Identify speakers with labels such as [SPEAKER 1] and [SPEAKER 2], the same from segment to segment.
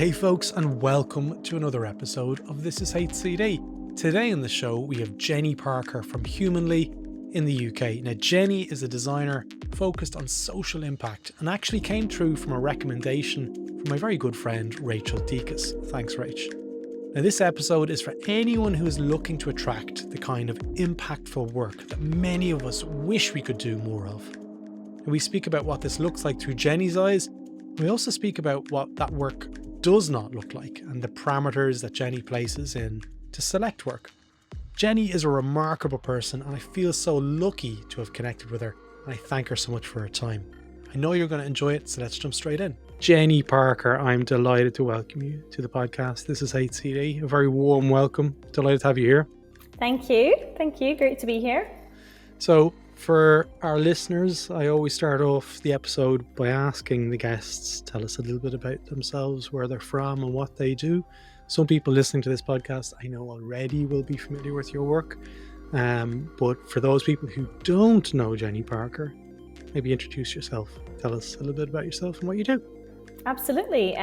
[SPEAKER 1] Hey folks, and welcome to another episode of This is HCD. Today on the show we have Jenni Parker from Humanly in the UK. Now Jenni is a designer focused on social impact and actually came through from a recommendation from my very good friend Rachel Dekas. Thanks Rach. Now this episode is for anyone who is looking to attract the kind of impactful work that many of us wish we could do more of. And we speak about what this looks like through Jenni's eyes. We also speak about what that work does not look like and the parameters that Jenni places in to select work. Jenni is a remarkable person and I feel so lucky to have connected with her, and I thank her so much for her time. I know you're going to enjoy it, so let's jump straight in. Jenni Parker, I'm delighted to welcome you to the podcast. This is HCD, a very warm welcome. Delighted to have you here.
[SPEAKER 2] Thank you. Great to be here.
[SPEAKER 1] So for our listeners, I always start off the episode by asking the guests, tell us a little bit about themselves, where they're from and what they do. Some people listening to this podcast I know already will be familiar with your work. But for those people who don't know Jenni Parker, maybe introduce yourself. Tell us a little bit about yourself and what you do.
[SPEAKER 2] Absolutely.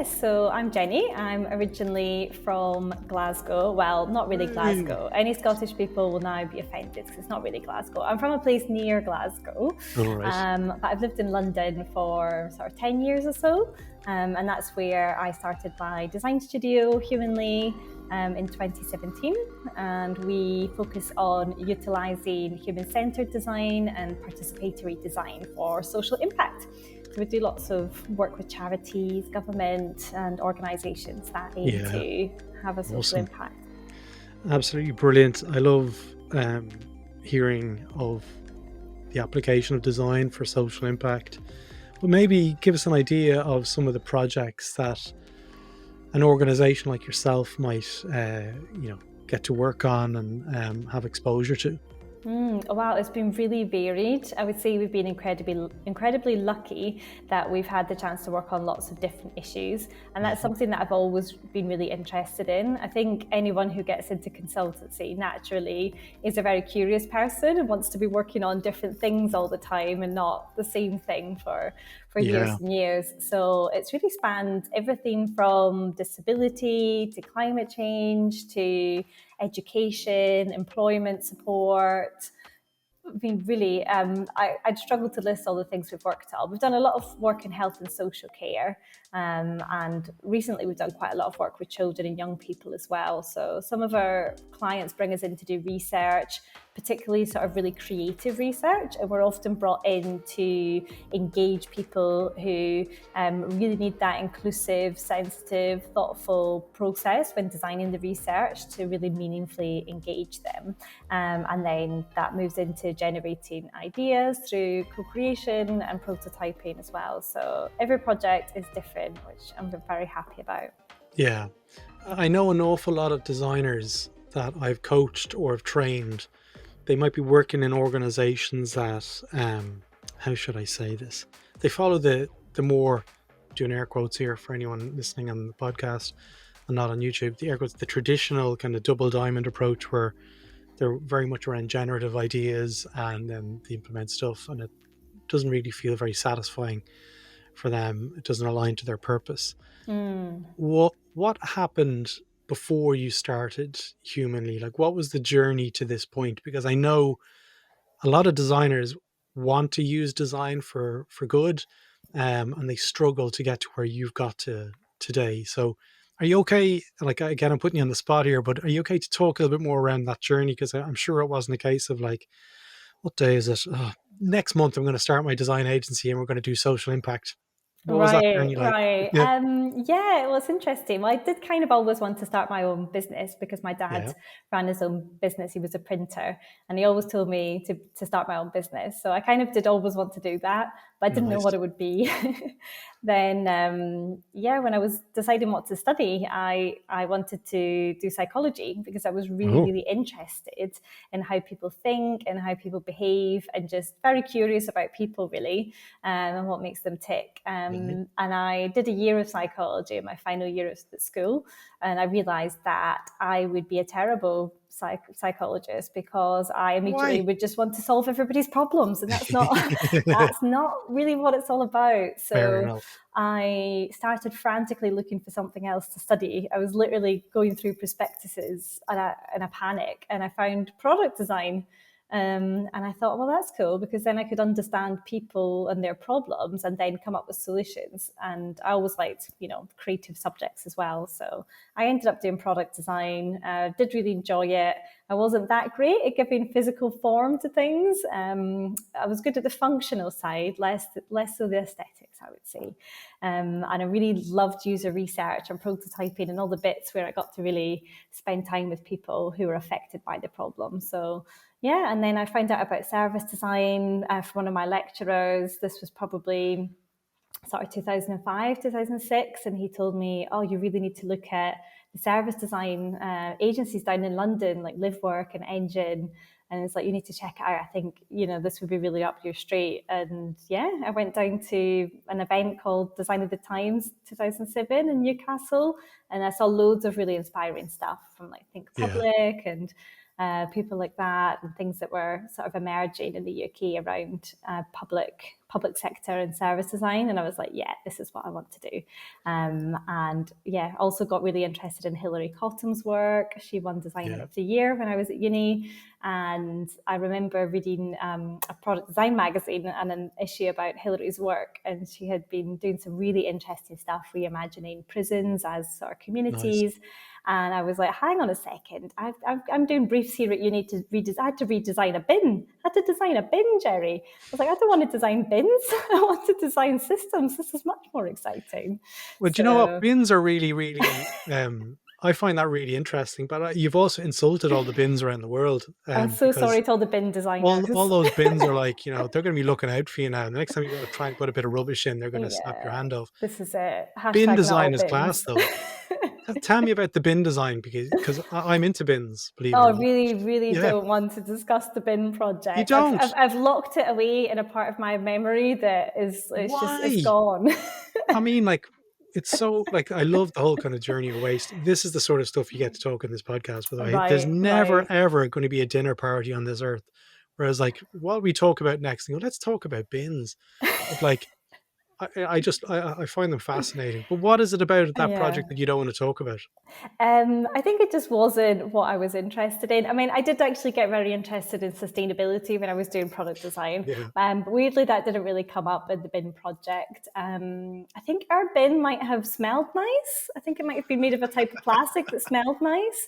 [SPEAKER 2] So I'm Jenni. I'm originally from Glasgow. Well, not really Glasgow. Any Scottish people will now be offended because it's not really Glasgow. I'm from a place near Glasgow.
[SPEAKER 1] All right.
[SPEAKER 2] But I've lived in London for sort of 10 years or so. And that's where I started my design studio, Humanly, in 2017. And we focus on utilising human-centred design and participatory design for social impact. So we do lots of work with charities, government and organisations that aim to have a social impact.
[SPEAKER 1] Absolutely brilliant. I love hearing of the application of design for social impact. But maybe give us an idea of some of the projects that an organisation like yourself might get to work on and have exposure to.
[SPEAKER 2] Wow, it's been really varied. I would say we've been incredibly lucky that we've had the chance to work on lots of different issues, and that's something that I've always been really interested in. I think anyone who gets into consultancy naturally is a very curious person and wants to be working on different things all the time and not the same thing for years and years. So it's really spanned everything from disability to climate change to education, employment support. I mean, really, I'd struggle to list all the things we've worked on. We've done a lot of work in health and social care, and recently we've done quite a lot of work with children and young people as well. So some of our clients bring us in to do research, particularly sort of really creative research, and we're often brought in to engage people who really need that inclusive, sensitive, thoughtful process when designing the research to really meaningfully engage them. And then that moves into generating ideas through co-creation and prototyping as well. So every project is different, which I'm very happy about.
[SPEAKER 1] Yeah, I know an awful lot of designers that I've coached or have trained. They might be working in organizations that, how should I say this? They follow the more, doing air quotes here for anyone listening on the podcast and not on YouTube, the air quotes, the traditional kind of double diamond approach where they're very much around generative ideas and then they implement stuff and it doesn't really feel very satisfying for them. It doesn't align to their purpose. What happened before you started Humanly? Like, what was the journey to this point? Because I know a lot of designers want to use design for good, and they struggle to get to where you've got to today. So are you okay? Like, again, I'm putting you on the spot here, but are you okay to talk a little bit more around that journey? Because I'm sure it wasn't a case of like, what day is it? Next month, I'm going to start my design agency and we're going to do social impact. What was that journey like?
[SPEAKER 2] Right. Well, it's interesting. Well, I did kind of always want to start my own business because my dad ran his own business. He was a printer and he always told me to start my own business. So I kind of did always want to do that, but I didn't know what it would be. Then, when I was deciding what to study, I wanted to do psychology because I was really interested in how people think and how people behave and just very curious about people really, and what makes them tick. And I did a year of psychology in my final year at school, and I realised that I would be a terrible psychologist because I immediately
[SPEAKER 1] Why?
[SPEAKER 2] would just want to solve everybody's problems, and that's not that's not really what it's all about.
[SPEAKER 1] Fair
[SPEAKER 2] So
[SPEAKER 1] enough.
[SPEAKER 2] I started frantically looking for something else to study. I was literally going through prospectuses in a panic, and I found product design. And I thought, well, that's cool, because then I could understand people and their problems and then come up with solutions. And I always liked, creative subjects as well. So I ended up doing product design, did really enjoy it. I wasn't that great at giving physical form to things. I was good at the functional side, less so the aesthetics, I would say. And I really loved user research and prototyping and all the bits where I got to really spend time with people who were affected by the problem. So yeah, and then I found out about service design from one of my lecturers. This was probably sort of 2005, 2006, and he told me, oh, you really need to look at the service design agencies down in London, like Livework and Engine. And it's like, you need to check it out. I think, this would be really up your street. And yeah, I went down to an event called Design of the Times 2007 in Newcastle. And I saw loads of really inspiring stuff from like Think
[SPEAKER 1] Yeah.
[SPEAKER 2] Public and people like that, and things that were sort of emerging in the UK around public sector and service design. And I was like, yeah, this is what I want to do. And yeah, also got really interested in Hilary Cottam's work. She won Designer of the Year when I was at uni. And I remember reading a product design magazine and an issue about Hilary's work. And she had been doing some really interesting stuff, reimagining prisons as sort of communities.
[SPEAKER 1] Nice.
[SPEAKER 2] And I was like, hang on a second, I'm doing briefs here at uni to redesign. I had to redesign a bin. I had to design a bin, Gerry. I was like, I don't want to design bins. I want to design systems. This is much more exciting.
[SPEAKER 1] Well, do you know what?
[SPEAKER 2] So
[SPEAKER 1] Bins are really, really, I find that really interesting, but you've also insulted all the bins around the world,
[SPEAKER 2] I'm so
[SPEAKER 1] because
[SPEAKER 2] sorry to all the bin designers.
[SPEAKER 1] all those bins are like, they're going to be looking out for you now. The next time you go to try and put a bit of rubbish in, they're going to snap your
[SPEAKER 2] Yeah,
[SPEAKER 1] hand off.
[SPEAKER 2] this is it.
[SPEAKER 1] Bin
[SPEAKER 2] Hashtag not all
[SPEAKER 1] design is class,
[SPEAKER 2] bins.
[SPEAKER 1] though. Tell me about the bin design, because I'm into bins, believe it
[SPEAKER 2] Oh,
[SPEAKER 1] or
[SPEAKER 2] I
[SPEAKER 1] not.
[SPEAKER 2] really, really
[SPEAKER 1] Yeah.
[SPEAKER 2] don't want to discuss the bin
[SPEAKER 1] You
[SPEAKER 2] project.
[SPEAKER 1] don't?
[SPEAKER 2] I've locked it away in a part of my memory that it's
[SPEAKER 1] Why?
[SPEAKER 2] gone.
[SPEAKER 1] I mean, like, it's so, like, I love the whole kind of journey of waste. This is the sort of stuff you get to talk in this podcast, by the way. There's
[SPEAKER 2] Right,
[SPEAKER 1] never,
[SPEAKER 2] right.
[SPEAKER 1] ever going to be a dinner party on this earth. Whereas, like, what we talk about next, you go, let's talk about bins. But, like, I find them fascinating. But what is it about that
[SPEAKER 2] Yeah.
[SPEAKER 1] project that you don't want to talk about?
[SPEAKER 2] I think it just wasn't what I was interested in. I mean, I did actually get very interested in sustainability when I was doing product design.
[SPEAKER 1] Yeah.
[SPEAKER 2] But weirdly, that didn't really come up in the bin project. I think our bin might have smelled nice. I think it might have been made of a type of plastic that smelled nice,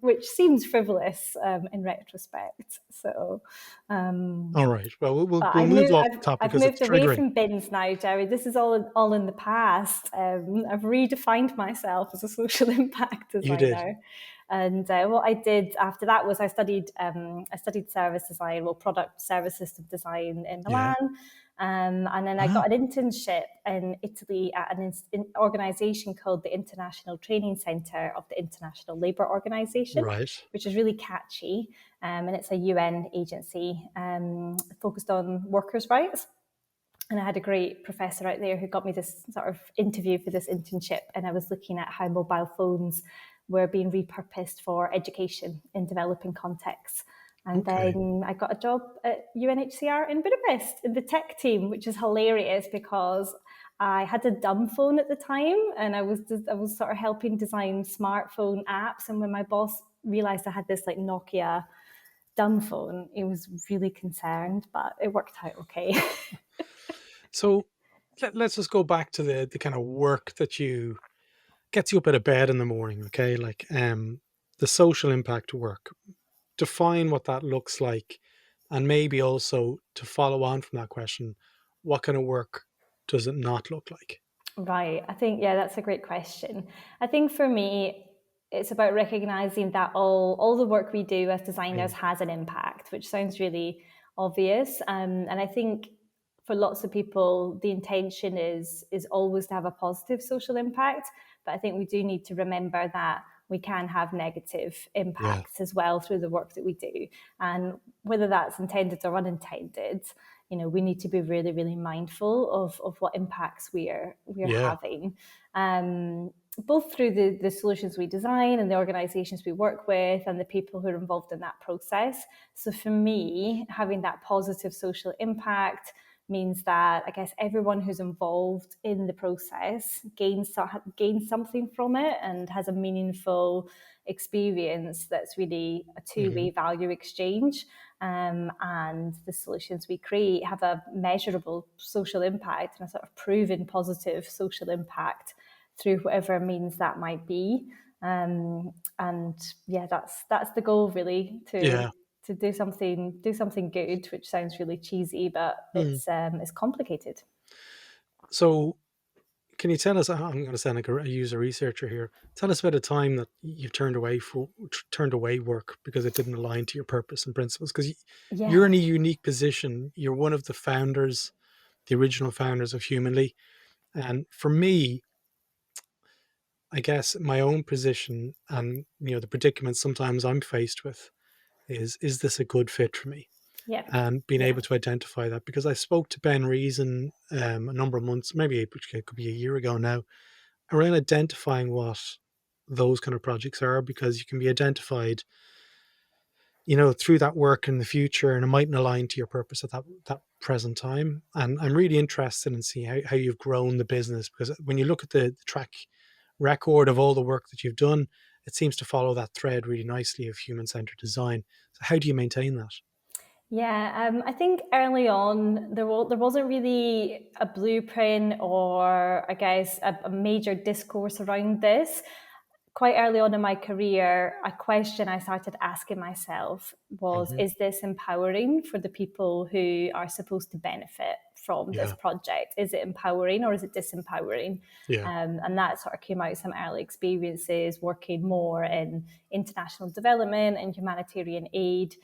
[SPEAKER 2] which seems frivolous in retrospect. So,
[SPEAKER 1] All right. Well, we'll
[SPEAKER 2] but
[SPEAKER 1] move off the topic
[SPEAKER 2] I've
[SPEAKER 1] because it's
[SPEAKER 2] moved away
[SPEAKER 1] triggering.
[SPEAKER 2] from bins now, Gerry. This is all in the past. I've redefined myself as a social impact
[SPEAKER 1] You did.
[SPEAKER 2] designer. And what I did after that was I studied service design, well, product service system design in
[SPEAKER 1] Yeah.
[SPEAKER 2] Milan. And then I got an internship in Italy at an organisation called the International Training Centre of the International Labour Organization,
[SPEAKER 1] Right.
[SPEAKER 2] which is really catchy. And it's a UN agency focused on workers' rights. And I had a great professor out there who got me this sort of interview for this internship. And I was looking at how mobile phones were being repurposed for education in developing contexts. And then I got a job at UNHCR in Budapest in the tech team, which is hilarious because I had a dumb phone at the time, and I was sort of helping design smartphone apps. And when my boss realized I had this like Nokia dumb phone, he was really concerned, but it worked out okay.
[SPEAKER 1] So let's just go back to the kind of work that gets you up out of bed in the morning. Okay, like the social impact work. Define what that looks like, and maybe also to follow on from that question, what kind of work does it not look like?
[SPEAKER 2] Right. I think, yeah, that's a great question. I think for me, it's about recognizing that all the work we do as designers has an impact, which sounds really obvious. And I think for lots of people, the intention is always to have a positive social impact. But I think we do need to remember that we can have negative impacts as well through the work that we do. And whether that's intended or unintended, we need to be really, really mindful of what impacts we're having. both through the solutions we design and the organizations we work with and the people who are involved in that process. So for me, having that positive social impact means that I guess everyone who's involved in the process gains something from it and has a meaningful experience that's really a two-way value exchange. And the solutions we create have a measurable social impact and a sort of proven positive social impact through whatever means that might be. And yeah, that's the goal really,
[SPEAKER 1] Yeah.
[SPEAKER 2] to do something good, which sounds really cheesy, but
[SPEAKER 1] Hmm.
[SPEAKER 2] it's complicated.
[SPEAKER 1] So can you tell us, I'm going to sound like a user researcher here. Tell us about a time that you've turned away work because it didn't align to your purpose and principles. Because you're
[SPEAKER 2] Yeah,
[SPEAKER 1] in a unique position. You're one of the founders, the original founders of Humanly. And for me, I guess my own position and the predicament sometimes I'm faced with is this a good fit for me?
[SPEAKER 2] yeah,
[SPEAKER 1] And being
[SPEAKER 2] yeah.
[SPEAKER 1] able to identify that, because I spoke to Ben Reason a number of months, maybe which could be a year ago now, around identifying what those kind of projects are, because you can be identified through that work in the future, and it mightn't align to your purpose at that present time. And I'm really interested in seeing how you've grown the business, because when you look at the track record of all the work that you've done, it seems to follow that thread really nicely of human-centered design. So how do you maintain that?
[SPEAKER 2] Yeah, I think early on there wasn't really a blueprint or I guess a major discourse around this. Quite early on in my career, a question I started asking myself was,
[SPEAKER 1] Hmm.
[SPEAKER 2] is this empowering for the people who are supposed to benefit from this
[SPEAKER 1] Yeah.
[SPEAKER 2] project? Is it empowering or is it disempowering?
[SPEAKER 1] Yeah.
[SPEAKER 2] And that sort of came out of some early experiences working more in international development and humanitarian aid,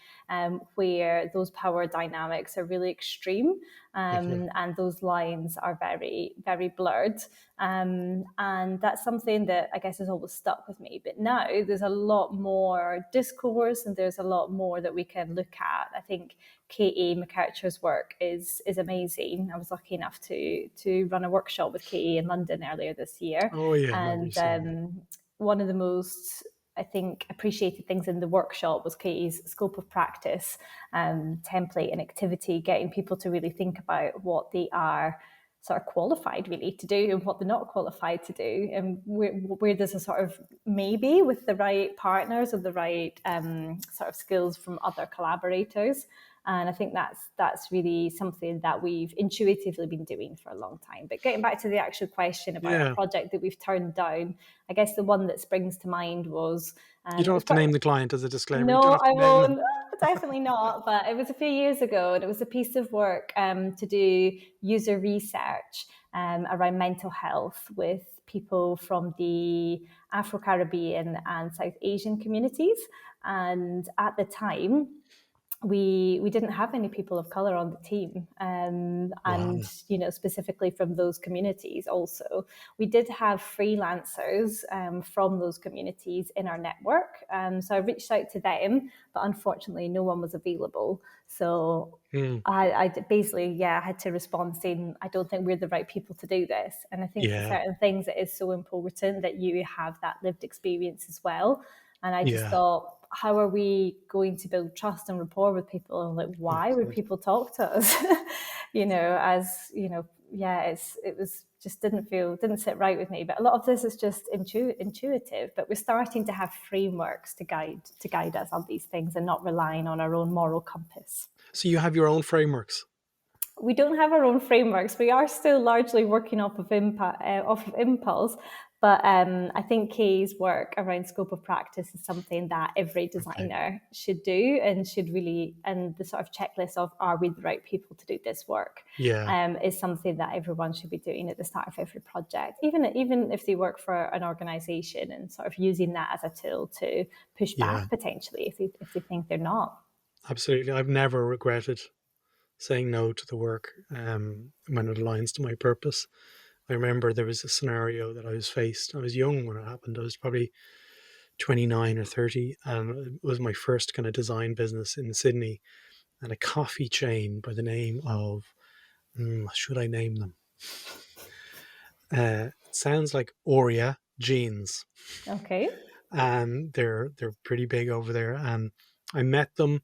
[SPEAKER 2] where those power dynamics are really extreme,
[SPEAKER 1] Okay.
[SPEAKER 2] and those lines are very, very blurred. And that's something that I guess has always stuck with me. But now there's a lot more discourse and there's a lot more that we can look at. I think Katie McArcher's work is amazing. I was lucky enough to run a workshop with Katie in London earlier this year,
[SPEAKER 1] Oh yeah, I remember you
[SPEAKER 2] and
[SPEAKER 1] saying that.
[SPEAKER 2] one of the most I think appreciated things in the workshop was Katie's scope of practice, template and activity, getting people to really think about what they are sort of qualified really to do and what they're not qualified to do, and where there's a sort of maybe with the right partners or the right sort of skills from other collaborators. And I think that's really something that we've intuitively been doing for a long time. But getting back to the actual question about a
[SPEAKER 1] Yeah.
[SPEAKER 2] project that we've turned down, I guess the one that springs to mind was
[SPEAKER 1] You don't
[SPEAKER 2] it was
[SPEAKER 1] have to
[SPEAKER 2] quite.
[SPEAKER 1] name the client as a disclaimer. You don't
[SPEAKER 2] No,
[SPEAKER 1] have
[SPEAKER 2] I
[SPEAKER 1] to name them.
[SPEAKER 2] won't. Definitely not. But it was a few years ago, and it was a piece of work to do user research around mental health with people from the Afro Caribbean and South Asian communities. And at the time, we didn't have any people of color on the team,
[SPEAKER 1] Wow.
[SPEAKER 2] and specifically from those communities. Also, we did have freelancers from those communities in our network, so I reached out to them, but unfortunately no one was available. So
[SPEAKER 1] Mm.
[SPEAKER 2] I basically, I had to respond saying, I don't think we're the right people to do this. And I think for
[SPEAKER 1] Yeah.
[SPEAKER 2] certain things, it is so important that you have that lived experience as well. And I just
[SPEAKER 1] Yeah.
[SPEAKER 2] thought, how are we going to build trust and rapport with people? And like, why would
[SPEAKER 1] Absolutely.
[SPEAKER 2] people talk to us? It was just didn't sit right with me. But a lot of this is just intuitive. But we're starting to have frameworks to guide us on these things and not relying on our own moral compass.
[SPEAKER 1] So you have your own frameworks.
[SPEAKER 2] We don't have our own frameworks. We are still largely working off of impulse. But I think Kay's work around scope of practice is something that every
[SPEAKER 1] Okay.
[SPEAKER 2] designer should do and should really, and the sort of checklist of are we the right people to do this work,
[SPEAKER 1] Yeah.
[SPEAKER 2] is something that everyone should be doing at the start of every project, even if they work for an organization, and sort of using that as a tool to push
[SPEAKER 1] Yeah.
[SPEAKER 2] back potentially if they think they're not.
[SPEAKER 1] Absolutely. I've never regretted saying no to the work when it aligns to my purpose. I remember there was a scenario that I was faced. I was young when it happened. I was probably 29 or 30, and it was my first kind of design business in Sydney, and a coffee chain by the name of, should I name them? It sounds like Oria, jeans,
[SPEAKER 2] Okay.
[SPEAKER 1] and they're pretty big over there. And I met them,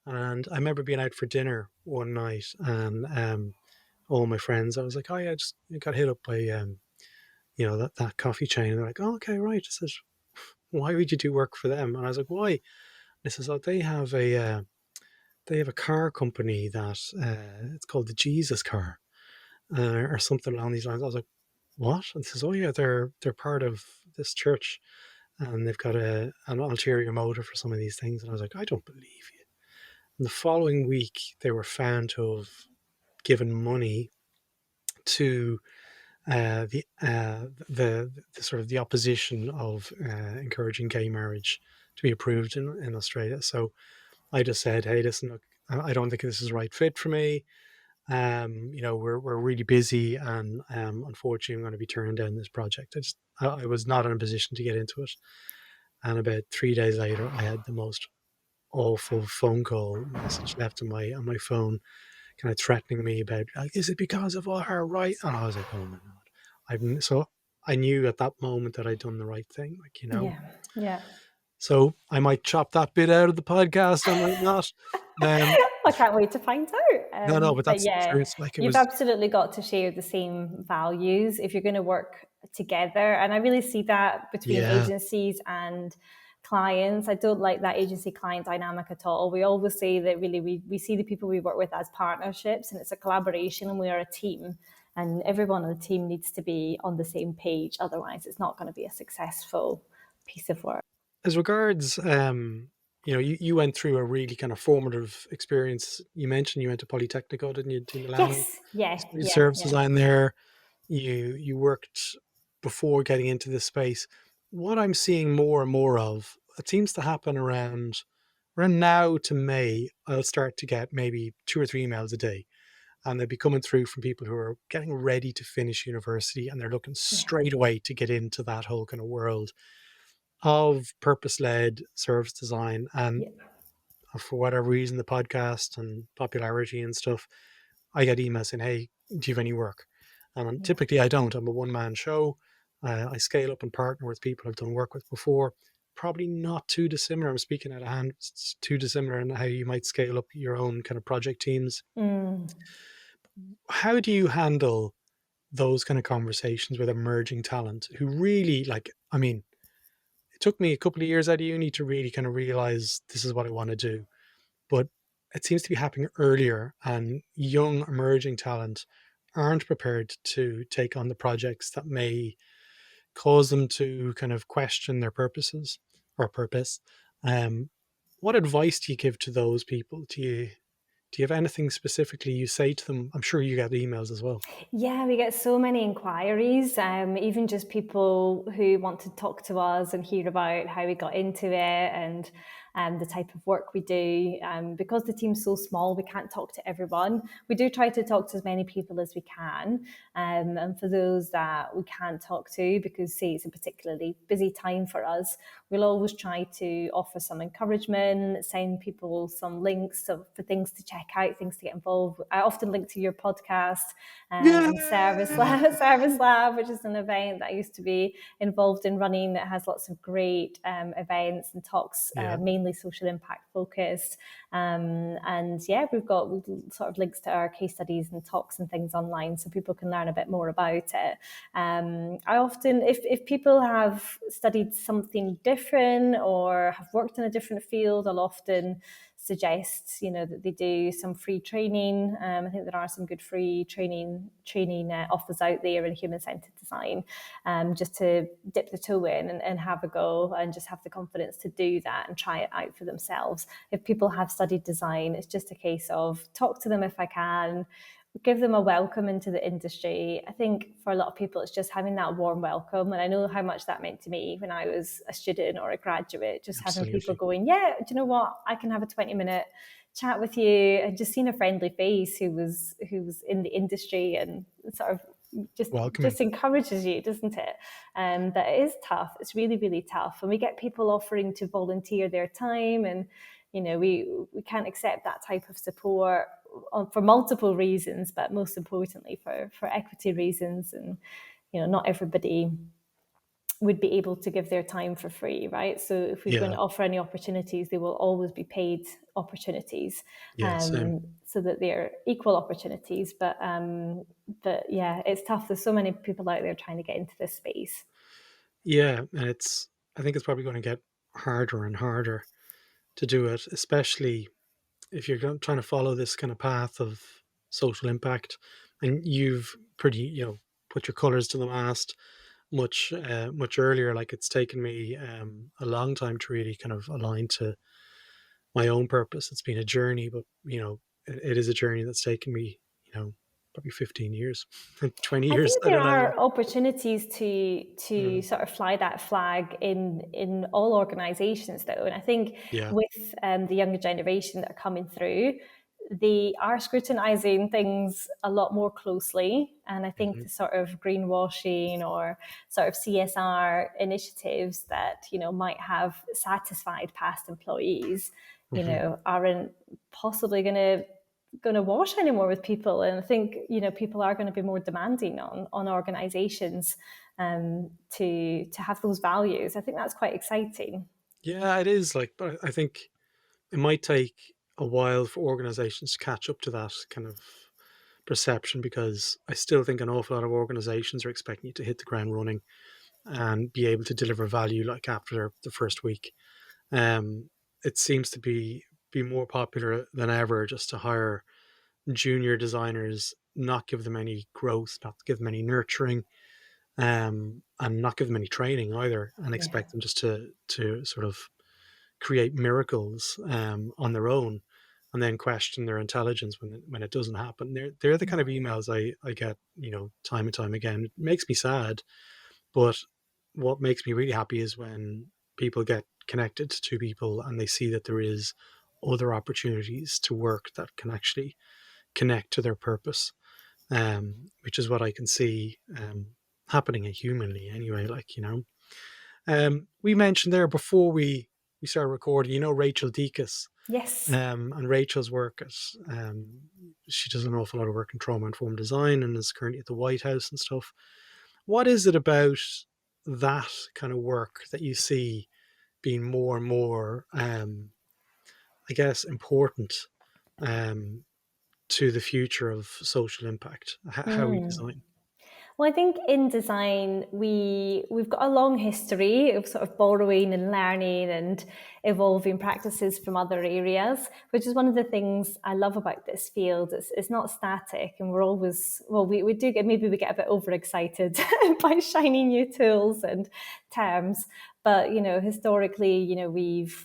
[SPEAKER 1] and I remember being out for dinner one night, and all my friends, I was like, "Oh yeah, I just got hit up by that coffee chain." And they're like, "Oh, okay, right." I said, "Why would you do work for them?" And I was like, "Why?" They says, "Oh, they have a car company that it's called the Jesus Car, or something along these lines." I was like, "What?" And he says, "Oh yeah, they're part of this church, and they've got an ulterior motive for some of these things." And I was like, "I don't believe you." And the following week, they were found to have given money to the sort of the opposition of encouraging gay marriage to be approved in Australia. So I just said, "Hey, listen, look, I don't think this is the right fit for me. We're really busy, and unfortunately, I'm going to be turning down this project." I was not in a position to get into it. And about 3 days later, I had the most awful phone call message left on my phone, kind of threatening me about, like, "Is it because of all her right?" And I was like, "Oh my god!" So I knew at that moment that I'd done the right thing,
[SPEAKER 2] Yeah. Yeah.
[SPEAKER 1] So I might chop that bit out of the podcast. I might not. Um,
[SPEAKER 2] I can't wait to find out.
[SPEAKER 1] no, but
[SPEAKER 2] But
[SPEAKER 1] that's the
[SPEAKER 2] yeah,
[SPEAKER 1] truth. Like, it
[SPEAKER 2] you've
[SPEAKER 1] was,
[SPEAKER 2] absolutely got to share the same values if you're going to work together. And I really see that between
[SPEAKER 1] yeah.
[SPEAKER 2] agencies and clients. I don't like that agency client dynamic at all. We always say that really we see the people we work with as partnerships, and it's a collaboration, and we are a team. And everyone on the team needs to be on the same page. Otherwise, it's not going to be a successful piece of work.
[SPEAKER 1] As regards, you went through a really kind of formative experience. You mentioned you went to Polytechnico, didn't you? To Milano,
[SPEAKER 2] Yes. Yeah.
[SPEAKER 1] studied
[SPEAKER 2] Yeah.
[SPEAKER 1] service
[SPEAKER 2] Yeah.
[SPEAKER 1] design there. You worked before getting into this space. What I'm seeing more and more of, it seems to happen around now to May. I'll start to get maybe 2 or 3 emails a day, and they'll be coming through from people who are getting ready to finish university, and they're looking
[SPEAKER 2] Yeah.
[SPEAKER 1] straight away to get into that whole kind of world of purpose-led service design. And
[SPEAKER 2] Yeah.
[SPEAKER 1] for whatever reason, the podcast and popularity and stuff, I get emails saying, "Hey, do you have any work?" And
[SPEAKER 2] Yeah.
[SPEAKER 1] typically I don't. I'm a one-man show. I scale up and partner with people I've done work with before. Probably not too dissimilar. I'm speaking out of hand. It's too dissimilar in how you might scale up your own kind of project teams.
[SPEAKER 2] Mm.
[SPEAKER 1] How do you handle those kind of conversations with emerging talent who really, like, I mean, it took me a couple of years out of uni to really kind of realize this is what I want to do, but it seems to be happening earlier, and young emerging talent aren't prepared to take on the projects that may cause them to kind of question their purposes or purpose. Um, what advice do you give to those people? Do you have anything specifically you say to them? I'm sure you get emails as well.
[SPEAKER 2] Yeah, we get so many inquiries, even just people who want to talk to us and hear about how we got into it and the type of work we do. Because the team's so small, we can't talk to everyone. We do try to talk to as many people as we can. And for those that we can't talk to, because say it's a particularly busy time for us, we'll always try to offer some encouragement, send people some links for things to check out, things to get involved with. I often link to your podcast
[SPEAKER 1] Yeah.
[SPEAKER 2] and Service Lab, Service Lab, which is an event that I used to be involved in running that has lots of great events and talks,
[SPEAKER 1] Yeah.
[SPEAKER 2] mainly social impact focused. And yeah, we've got sort of links to our case studies and talks and things online so people can learn a bit more about it. I often, if people have studied something different or have worked in a different field, I'll often suggest that they do some free training. I think there are some good free training offers out there in human-centered design, just to dip the toe in and have a go and just have the confidence to do that and try it out for themselves. If people have studied design, it's just a case of talk to them if I can, give them a welcome into the industry. I think for a lot of people, it's just having that warm welcome. And I know how much that meant to me when I was a student or a graduate, just having people
[SPEAKER 1] Absolutely.
[SPEAKER 2] going, yeah, do you know what? I can have a 20-minute chat with you. And just seeing a friendly face who was in the industry and sort of
[SPEAKER 1] Welcoming.
[SPEAKER 2] just encourages you, doesn't it? That it is tough. It's really, really tough. And we get people offering to volunteer their time, and we can't accept that type of support for multiple reasons, but most importantly for equity reasons. And not everybody would be able to give their time for free, right? So if we're going
[SPEAKER 1] Yeah.
[SPEAKER 2] to offer any opportunities, they will always be paid opportunities,
[SPEAKER 1] Yeah. Same.
[SPEAKER 2] so that they're equal opportunities. But yeah, it's tough. There's so many people out there trying to get into this space.
[SPEAKER 1] Yeah. And I think it's probably going to get harder and harder to do it, especially if you're trying to follow this kind of path of social impact, and you've pretty, put your colors to the mast much earlier. Like, it's taken me a long time to really kind of align to my own purpose. It's been a journey, but it is a journey that's taken me, probably 15 years, 20
[SPEAKER 2] I
[SPEAKER 1] years.
[SPEAKER 2] think
[SPEAKER 1] I
[SPEAKER 2] there
[SPEAKER 1] don't know.
[SPEAKER 2] are opportunities to
[SPEAKER 1] Mm,
[SPEAKER 2] sort of fly that flag in all organisations, though, and I think
[SPEAKER 1] yeah.
[SPEAKER 2] with the younger generation that are coming through, they are scrutinising things a lot more closely, and I think
[SPEAKER 1] Hmm.
[SPEAKER 2] the sort of greenwashing or sort of CSR initiatives that might have satisfied past employees,
[SPEAKER 1] Hmm.
[SPEAKER 2] aren't possibly going to wash anymore with people. And I think people are going to be more demanding on organizations to have those values. I think that's quite exciting.
[SPEAKER 1] Yeah, it is. Like, but I think it might take a while for organizations to catch up to that kind of perception, because I still think an awful lot of organizations are expecting you to hit the ground running and be able to deliver value like after the first week. Um, it seems to be more popular than ever just to hire junior designers, not give them any growth, not give them any nurturing, and not give them any training either, and
[SPEAKER 2] Yeah.
[SPEAKER 1] expect them just to sort of create miracles on their own, and then question their intelligence when it doesn't happen. They're the kind of emails I get, time and time again. It makes me sad, but what makes me really happy is when people get connected to people and they see that there is other opportunities to work that can actually connect to their purpose, which is what I can see happening humanly anyway. Like, we mentioned there before we started recording, Rachel Deacus,
[SPEAKER 2] Yes.
[SPEAKER 1] and Rachel's work at, she does an awful lot of work in trauma informed design and is currently at the White House and stuff. What is it about that kind of work that you see being more and more, I guess, important um, to the future of social impact, how we design?
[SPEAKER 2] Well, I think in design we've got a long history of sort of borrowing and learning and evolving practices from other areas, which is one of the things I love about this field. It's not static, and we're always we do get, maybe we get a bit overexcited by shiny new tools and terms. But historically,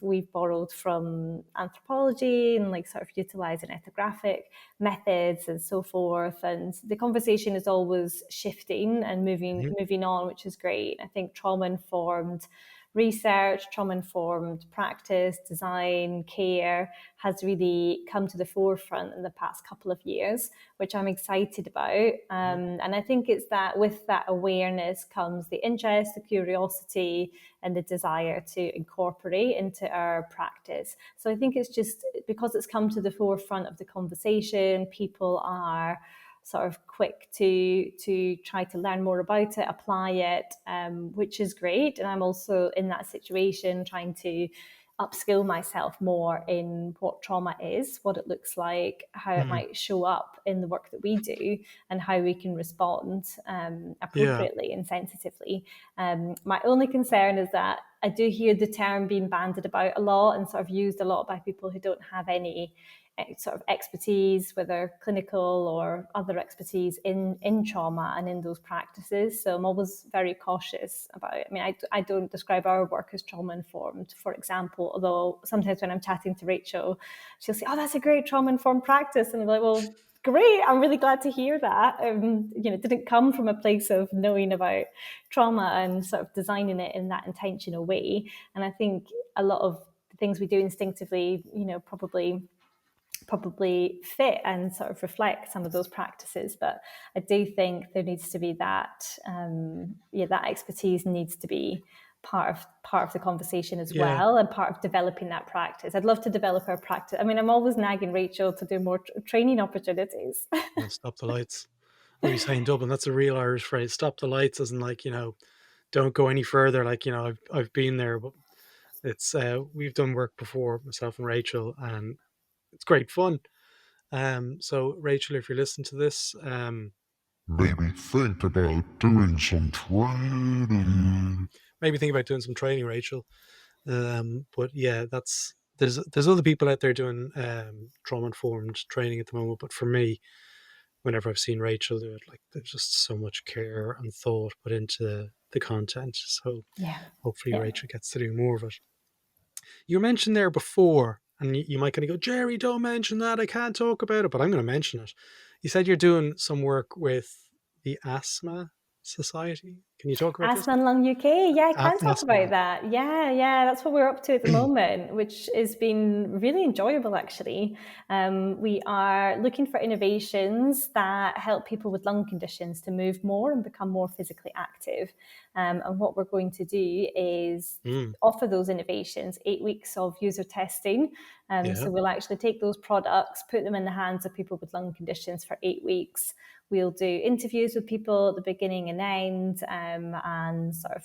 [SPEAKER 2] we've borrowed from anthropology and like sort of utilizing ethnographic methods and so forth. And the conversation is always shifting and
[SPEAKER 1] Hmm.
[SPEAKER 2] moving on, which is great. I think trauma informed research, trauma informed practice, design, care has really come to the forefront in the past couple of years, which I'm excited about. And I think it's that with that awareness comes the interest, the curiosity, and the desire to incorporate into our practice. So I think it's just because it's come to the forefront of the conversation, people are sort of quick to try to learn more about it, apply it, which is great. And I'm also in that situation trying to upskill myself more in what trauma is, what it looks like, how it
[SPEAKER 1] Mm.
[SPEAKER 2] might show up in the work that we do, and how we can respond
[SPEAKER 1] Yeah.
[SPEAKER 2] appropriately and sensitively. My only concern is that I do hear the term being bandied about a lot and sort of used a lot by people who don't have any sort of expertise, whether clinical or other expertise in trauma and in those practices. So I'm always very cautious about it. I mean, I don't describe our work as trauma informed, for example, although sometimes when I'm chatting to Rachel, she'll say, "Oh, that's a great trauma informed practice." And I'm like, well, great, I'm really glad to hear that. It didn't come from a place of knowing about trauma and sort of designing it in that intentional way. And I think a lot of the things we do instinctively, probably fit and sort of reflect some of those practices. But I do think there needs to be that expertise needs to be part of the conversation as
[SPEAKER 1] Yeah.
[SPEAKER 2] well, and part of developing that practice. I'd love to develop our practice. I mean, I'm always nagging Rachel to do more training opportunities.
[SPEAKER 1] Stop the lights. What do you say in Dublin? That's a real Irish phrase. Stop the lights, as in, like, don't go any further. Like, I've been there, but it's we've done work before, myself and Rachel, and it's great fun. So Rachel, if you're listening to this,
[SPEAKER 3] Maybe think about doing some training.
[SPEAKER 1] maybe think about doing some training, Rachel. But yeah, there's other people out there doing trauma informed training at the moment. But for me, whenever I've seen Rachel do it, like, there's just so much care and thought put into the content. So
[SPEAKER 2] Yeah.
[SPEAKER 1] hopefully
[SPEAKER 2] Yeah.
[SPEAKER 1] Rachel gets to do more of it. You mentioned there before, and you might kind of go, Gerry, don't mention that. I can't talk about it, but I'm going to mention it. You said you're doing some work with the Asthma Society. Can you talk about this?
[SPEAKER 2] Asthma and Lung UK, yeah, I can talk
[SPEAKER 1] Asthma.
[SPEAKER 2] about that. Yeah, that's what we're up to at the moment, which has been really enjoyable actually. We are looking for innovations that help people with lung conditions to move more and become more physically active. And what we're going to do is offer those innovations 8 weeks of user testing.
[SPEAKER 1] Yeah.
[SPEAKER 2] So we'll actually take those products, put them in the hands of people with lung conditions for 8 weeks. We'll do interviews with people at the beginning and end, and sort of,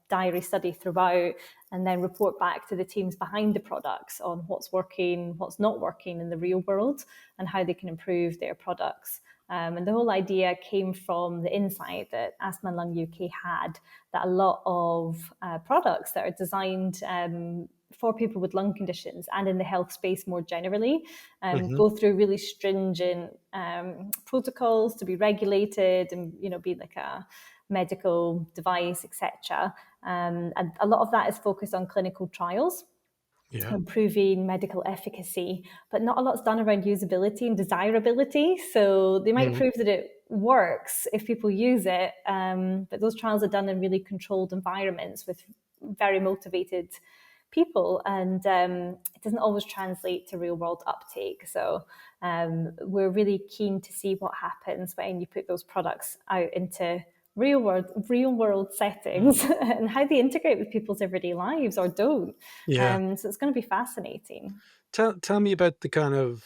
[SPEAKER 2] diary study throughout, and then report back to the teams behind the products on what's working, what's not working in the real world, and how they can improve their products. And the whole idea came from the insight that Asthma and Lung UK had, that a lot of products that are designed for people with lung conditions and in the health space more generally go through really stringent protocols to be regulated and be like a medical device, etc. And a lot of that is focused on clinical trials, improving medical efficacy, but not a lot's done around usability and desirability. So they might prove that it works if people use it, but those trials are done in really controlled environments with very motivated people, and it doesn't always translate to real world uptake. So we're really keen to see what happens when you put those products out into real world settings and how they integrate with people's everyday lives or don't.
[SPEAKER 1] Yeah.
[SPEAKER 2] So it's going to be fascinating.
[SPEAKER 1] Tell me about the kind of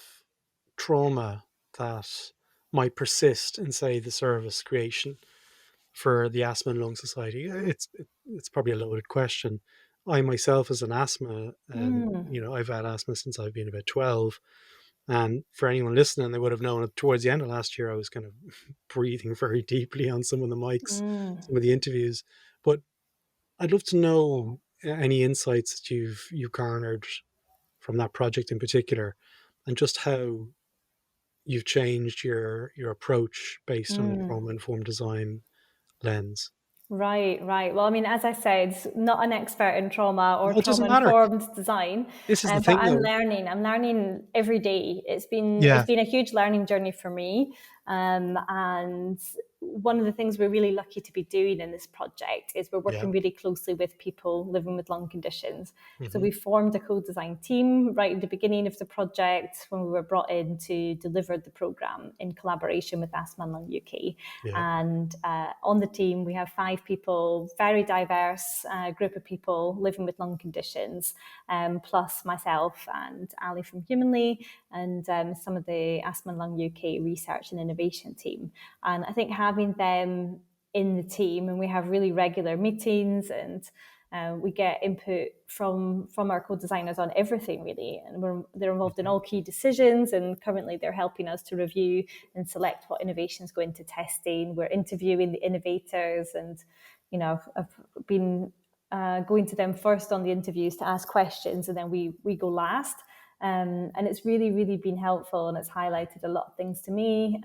[SPEAKER 1] trauma that might persist in, say, the service creation for the Asthma and Lung Society. It's probably a loaded question. I myself, as an asthma, I've had asthma since I've been about 12. And for anyone listening, they would have known that towards the end of last year, I was kind of breathing very deeply on some of the mics, some of the interviews. But I'd love to know any insights that you've garnered from that project in particular, and just how you've changed your approach based on a trauma informed design lens.
[SPEAKER 2] Right. Well, I mean, as I said, not an expert in trauma or
[SPEAKER 1] No, it doesn't matter.
[SPEAKER 2] trauma-informed design,
[SPEAKER 1] This is the
[SPEAKER 2] but
[SPEAKER 1] thing,
[SPEAKER 2] I'm
[SPEAKER 1] though.
[SPEAKER 2] learning. I'm learning every day. It's been
[SPEAKER 1] Yeah.
[SPEAKER 2] a huge learning journey for me, and one of the things we're really lucky to be doing in this project is we're working really closely with people living with lung conditions. So we formed a co-design team right at the beginning of the project when we were brought in to deliver the program in collaboration with Asthma and Lung UK. And on the team, we have 5 people, very diverse group of people living with lung conditions, plus myself and Ali from Humanly and some of the Asthma and Lung UK research and innovation team. And I think having them in the team, and we have really regular meetings, and we get input from our co-designers on everything really, and they're involved in all key decisions, and currently they're helping us to review and select what innovations go into testing. We're interviewing the innovators, and I've been going to them first on the interviews to ask questions, and then we go last. And it's really, really been helpful, and it's highlighted a lot of things to me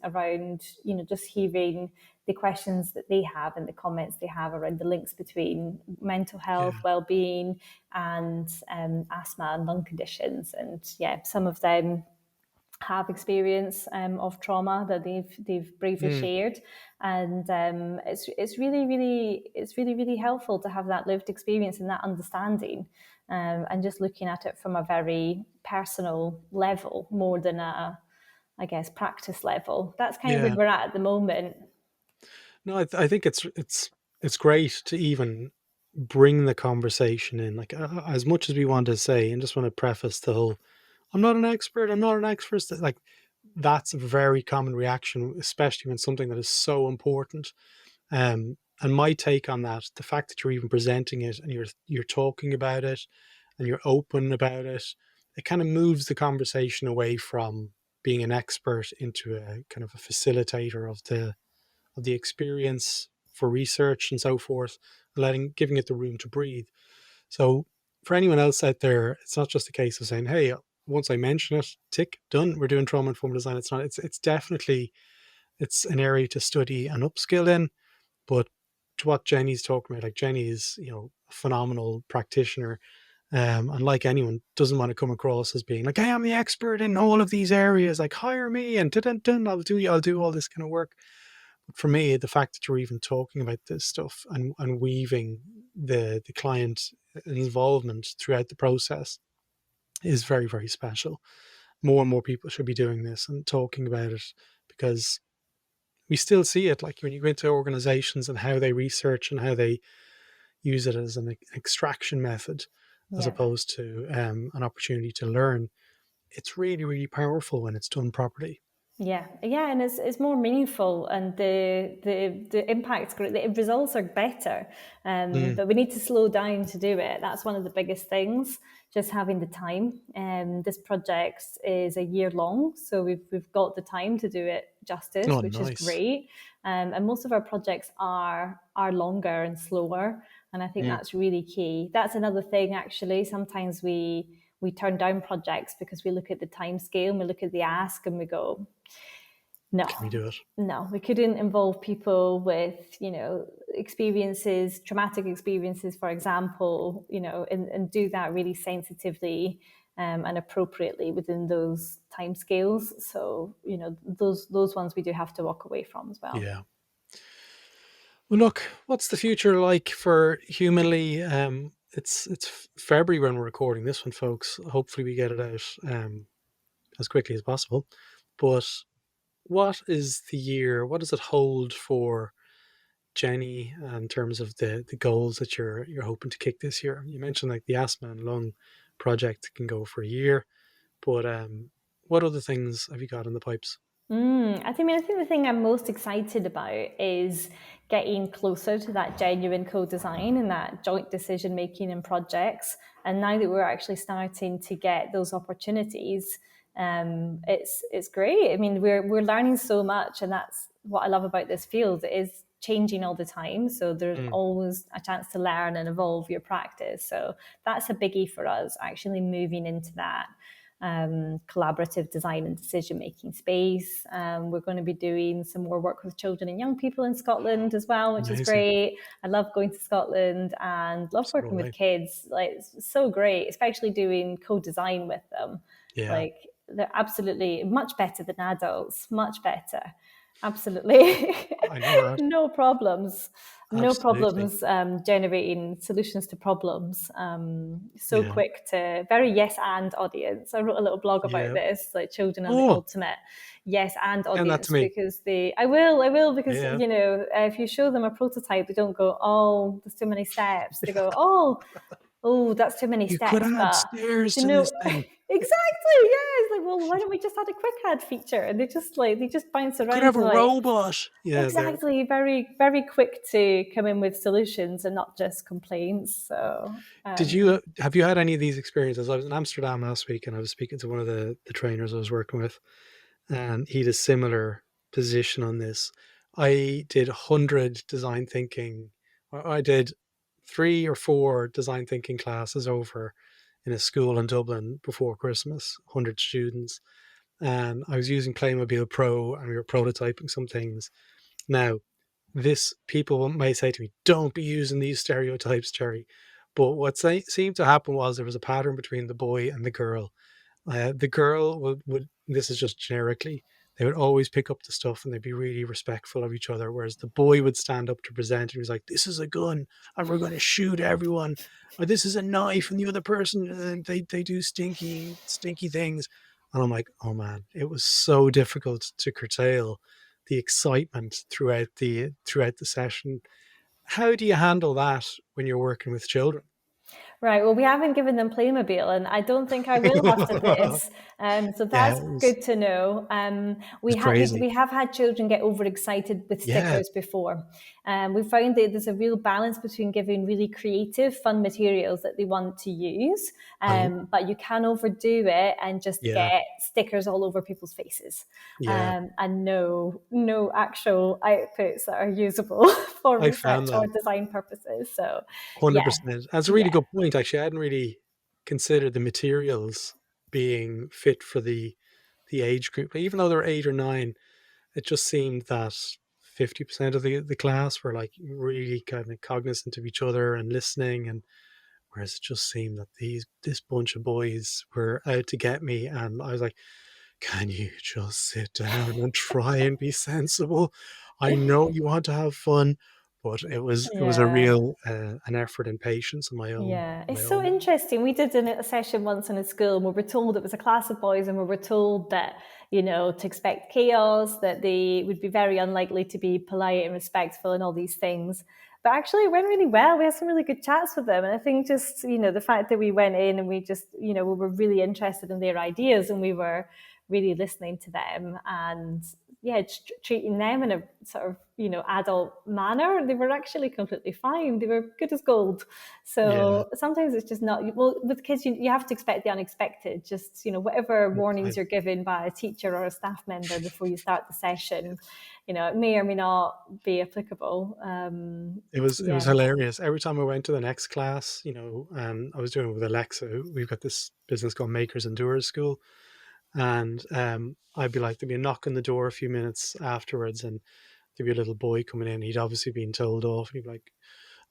[SPEAKER 2] around, just hearing the questions that they have and the comments they have around the links between mental health, well-being, and asthma and lung conditions. And some of them have experience of trauma that they've bravely shared, and it's really helpful to have that lived experience and that understanding, and just looking at it from a very personal level more than a, I guess, practice level. That's kind of where we're at the moment.
[SPEAKER 1] No, I think it's great to even bring the conversation in. Like, as much as we want to say, and just want to preface the whole, I'm not an expert. Like, that's a very common reaction, especially when something that is so important And my take on that, the fact that you're even presenting it and you're talking about it and you're open about it, it kind of moves the conversation away from being an expert into a kind of a facilitator of the experience for research and so forth, giving it the room to breathe. So for anyone else out there, it's not just a case of saying, "Hey, once I mention it, tick, done. We're doing trauma informed design." It's not. It's definitely it's an area to study and upskill in. But to what Jenni's talking about, like Jenni is, a phenomenal practitioner, and like anyone, doesn't want to come across as being like, "Hey, I'm the expert in all of these areas. Like, hire me and dun, I'll do all this kind of work." But for me, the fact that you're even talking about this stuff and weaving the client involvement throughout the process is very, very special. More and more people should be doing this and talking about it, because we still see it, like when you go into organizations and how they research and how they use it as an extraction method as
[SPEAKER 2] Yeah.
[SPEAKER 1] opposed to an opportunity to learn. It's really, really powerful when it's done properly.
[SPEAKER 2] Yeah, and it's more meaningful, and the impact's great. The results are better, but we need to slow down to do it. That's one of the biggest things. Just having the time. This project is a year long, so we've got the time to do it justice,
[SPEAKER 1] Oh,
[SPEAKER 2] which is
[SPEAKER 1] nice.
[SPEAKER 2] great. And most of our projects are longer and slower, and I think that's really key. That's another thing, actually. Sometimes we turn down projects because we look at the time scale and we look at the ask and we go, no,
[SPEAKER 1] Can we do it?
[SPEAKER 2] no, we couldn't involve people with, experiences, traumatic experiences, for example, and do that really sensitively and appropriately within those timescales. So, those ones we do have to walk away from as well.
[SPEAKER 1] Yeah. Well, look, what's the future like for Humanly? It's February when we're recording this one, folks. Hopefully, we get it out as quickly as possible. But what is the year? What does it hold for Jenni in terms of the goals that you're hoping to kick this year? You mentioned like the asthma and lung project can go for a year, but what other things have you got in the pipes?
[SPEAKER 2] I think the thing I'm most excited about is getting closer to that genuine co-design and that joint decision making in projects. And now that we're actually starting to get those opportunities, it's great. I mean, we're learning so much, and that's what I love about this field. It is changing all the time, so there's always a chance to learn and evolve your practice. So that's a biggie for us, actually moving into that collaborative design and decision making space. We're going to be doing some more work with children and young people in Scotland as well, which is
[SPEAKER 1] Amazing.
[SPEAKER 2] great. I love going to Scotland and love
[SPEAKER 1] So
[SPEAKER 2] working
[SPEAKER 1] do
[SPEAKER 2] with
[SPEAKER 1] I.
[SPEAKER 2] kids. Like, it's so great, especially doing co-design with them.
[SPEAKER 1] Yeah,
[SPEAKER 2] Like, they're absolutely much better than adults, much better. Absolutely.
[SPEAKER 1] I know that.
[SPEAKER 2] No problems. No
[SPEAKER 1] Absolutely.
[SPEAKER 2] problems generating solutions to problems. So
[SPEAKER 1] Yeah.
[SPEAKER 2] quick to, very yes and audience. I wrote a little blog about
[SPEAKER 1] Yeah.
[SPEAKER 2] this, like children are the
[SPEAKER 1] Oh,
[SPEAKER 2] ultimate yes and
[SPEAKER 1] send that to
[SPEAKER 2] audience,
[SPEAKER 1] me.
[SPEAKER 2] because I will, because,
[SPEAKER 1] Yeah.
[SPEAKER 2] if you show them a prototype, they don't go, oh, there's too many steps. They go, oh, that's too many
[SPEAKER 1] You could
[SPEAKER 2] steps.
[SPEAKER 1] add
[SPEAKER 2] But
[SPEAKER 1] stairs
[SPEAKER 2] do
[SPEAKER 1] to
[SPEAKER 2] you know,
[SPEAKER 1] this thing.
[SPEAKER 2] exactly, yeah. It's like, well, why don't we just add a quick add feature? And they just bounce
[SPEAKER 1] You could
[SPEAKER 2] around
[SPEAKER 1] have
[SPEAKER 2] and
[SPEAKER 1] a
[SPEAKER 2] like,
[SPEAKER 1] robot. Yeah, there.
[SPEAKER 2] exactly, very, very quick to come in with solutions and not just complaints. So,
[SPEAKER 1] Have you had any of these experiences? I was in Amsterdam last week and I was speaking to one of the trainers I was working with, and he had a similar position on this. I did 100 design thinking, or I did 3 or 4 design thinking classes over in a school in Dublin before Christmas, 100 students. And I was using Playmobil Pro and we were prototyping some things. Now, this people may say to me, don't be using these stereotypes, Gerry. But what seemed to happen was there was a pattern between the boy and the girl. The girl would, this is just generically, they would always pick up the stuff and they'd be really respectful of each other. Whereas the boy would stand up to present and he was like, this is a gun and we're going to shoot everyone. Or this is a knife and the other person, they do stinky things. And I'm like, oh man, it was so difficult to curtail the excitement throughout the session. How do you handle that when you're working with children?
[SPEAKER 2] Right. Well, we haven't given them Playmobil, and I don't think I will after this. So
[SPEAKER 1] Yeah,
[SPEAKER 2] that's good to know.
[SPEAKER 1] was crazy.
[SPEAKER 2] We have had children get overexcited with
[SPEAKER 1] Yeah,
[SPEAKER 2] stickers before. We found that there's a real balance between giving really creative, fun materials that they want to use,
[SPEAKER 1] I
[SPEAKER 2] but you can overdo it and just
[SPEAKER 1] yeah,
[SPEAKER 2] get stickers all over people's faces,
[SPEAKER 1] yeah.
[SPEAKER 2] and no actual outputs that are usable for
[SPEAKER 1] I
[SPEAKER 2] research
[SPEAKER 1] found
[SPEAKER 2] or
[SPEAKER 1] that
[SPEAKER 2] design purposes. So, yeah,
[SPEAKER 1] 100%. That's a really
[SPEAKER 2] yeah.
[SPEAKER 1] good point. Actually, I hadn't really considered the materials being fit for the age group. Even though they're 8 or 9, it just seemed that 50% of the class were like really kind of cognizant of each other and listening, and whereas it just seemed that this bunch of boys were out to get me, and I was like, can you just sit down and try and be sensible? I know you want to have fun, but it was a
[SPEAKER 2] Yeah.
[SPEAKER 1] real an effort and patience on
[SPEAKER 2] Yeah,
[SPEAKER 1] my
[SPEAKER 2] it's so
[SPEAKER 1] own.
[SPEAKER 2] interesting. We did a session once in a school and we were told it was a class of boys, and we were told that, to expect chaos, that they would be very unlikely to be polite and respectful and all these things. But actually, it went really well. We had some really good chats with them. And I think just, the fact that we went in and we just, we were really interested in their ideas, and we were really listening to them, and yeah, treating them in a sort of, adult manner. They were actually completely fine. They were good as gold.
[SPEAKER 1] Yeah,
[SPEAKER 2] So sometimes it's just not, well, with kids, you have to expect the unexpected. Just, whatever warnings
[SPEAKER 1] I,
[SPEAKER 2] you're given by a teacher or a staff member before you start the session, it may or may not be applicable.
[SPEAKER 1] it was
[SPEAKER 2] Yeah.
[SPEAKER 1] hilarious. Every time I went to the next class, I was doing it with Alexa. We've got this business called Makers and Doers School, and I'd be like, there'd be a knock on the door a few minutes afterwards, and there'd be a little boy coming in. He'd obviously been told off. He'd be like,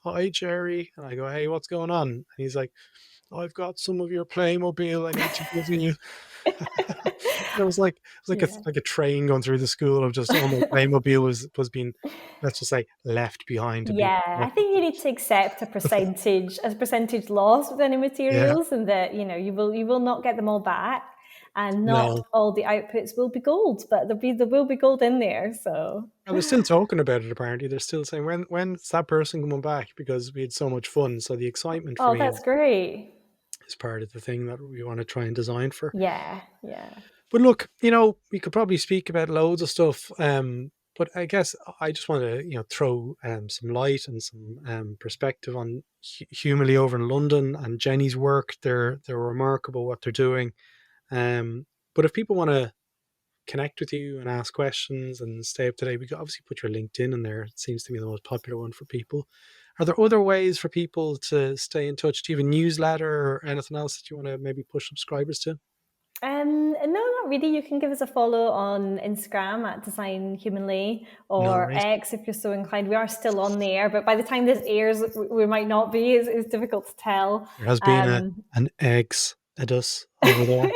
[SPEAKER 1] "Hi, Jerry," and I go, "Hey, what's going on?" And he's like, "I've got some of your Playmobil. I need to give you." And it was like
[SPEAKER 2] Yeah.
[SPEAKER 1] a train going through the school of just all my Playmobil was being, let's just say, left behind to be
[SPEAKER 2] Yeah, I
[SPEAKER 1] protected.
[SPEAKER 2] think you need to accept a percentage loss with any
[SPEAKER 1] Yeah,
[SPEAKER 2] materials, and that you will not get them all back, and not
[SPEAKER 1] no.
[SPEAKER 2] all the outputs will be gold, but there will be gold in there. So,
[SPEAKER 1] And they're still talking about it. Apparently, they're still saying when's that person coming back, because we had so much fun. So the excitement for
[SPEAKER 2] oh,
[SPEAKER 1] me
[SPEAKER 2] that's great.
[SPEAKER 1] is part of the thing that we want to try and design for.
[SPEAKER 2] Yeah, yeah.
[SPEAKER 1] But look, we could probably speak about loads of stuff. But I guess I just want to, throw some light and some perspective on Humilly over in London and Jenni's work. They're remarkable what they're doing. But if people want to connect with you and ask questions and stay up to date, we could obviously put your LinkedIn in there. It seems to be the most popular one for people. Are there other ways for people to stay in touch? Do you have a newsletter or anything else that you want to maybe push subscribers to?
[SPEAKER 2] No, not really. You can give us a follow on Instagram at Design Humanly,
[SPEAKER 1] No
[SPEAKER 2] or
[SPEAKER 1] worries.
[SPEAKER 2] X if you're so inclined. We are still on there, but by the time this airs, we might not be. It's difficult to tell.
[SPEAKER 1] There has been
[SPEAKER 2] Um,
[SPEAKER 1] an exodus over there.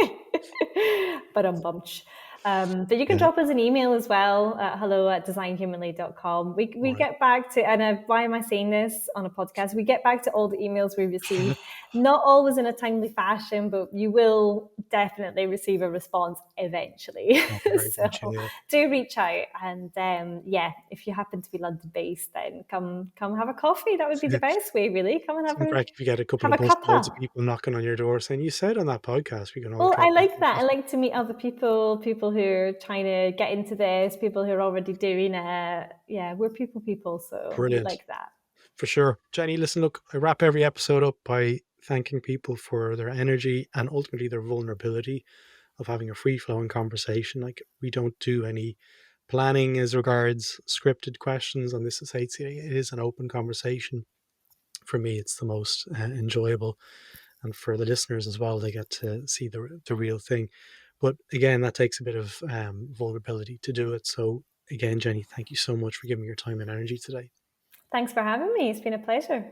[SPEAKER 2] but bunch. But you can
[SPEAKER 1] Yeah.
[SPEAKER 2] drop us an email as well at hello@designhumanly.com. We
[SPEAKER 1] Right.
[SPEAKER 2] get back to, and why am I saying this on a podcast? We get back to all the emails we receive, not always in a timely fashion, but you will definitely receive a response eventually.
[SPEAKER 1] Oh, very good.
[SPEAKER 2] So
[SPEAKER 1] Yeah.
[SPEAKER 2] do reach out, and yeah, if you happen to be London based, then come have a coffee. That would be the best way, really. Come and
[SPEAKER 1] It's great if you get a couple
[SPEAKER 2] have
[SPEAKER 1] of
[SPEAKER 2] a
[SPEAKER 1] busloads of
[SPEAKER 2] cuppa.
[SPEAKER 1] people knocking on your door saying, "You said on that podcast we can all
[SPEAKER 2] Well,
[SPEAKER 1] try
[SPEAKER 2] I
[SPEAKER 1] and
[SPEAKER 2] like
[SPEAKER 1] make
[SPEAKER 2] that. I
[SPEAKER 1] this."
[SPEAKER 2] like to meet other people who are trying to get into this, people who are already doing it. Yeah, we're people, so we
[SPEAKER 1] Brilliant.
[SPEAKER 2] like that.
[SPEAKER 1] For sure. Jenny, listen, look, I wrap every episode up by thanking people for their energy and ultimately their vulnerability of having a free flowing conversation. Like, we don't do any planning as regards scripted questions on This Is HCA. It is an open conversation. For me, it's the most enjoyable. And for the listeners as well, they get to see the real thing. But again, that takes a bit of vulnerability to do it. So again, Jenny, thank you so much for giving me your time and energy today.
[SPEAKER 2] Thanks for having me. It's been a pleasure.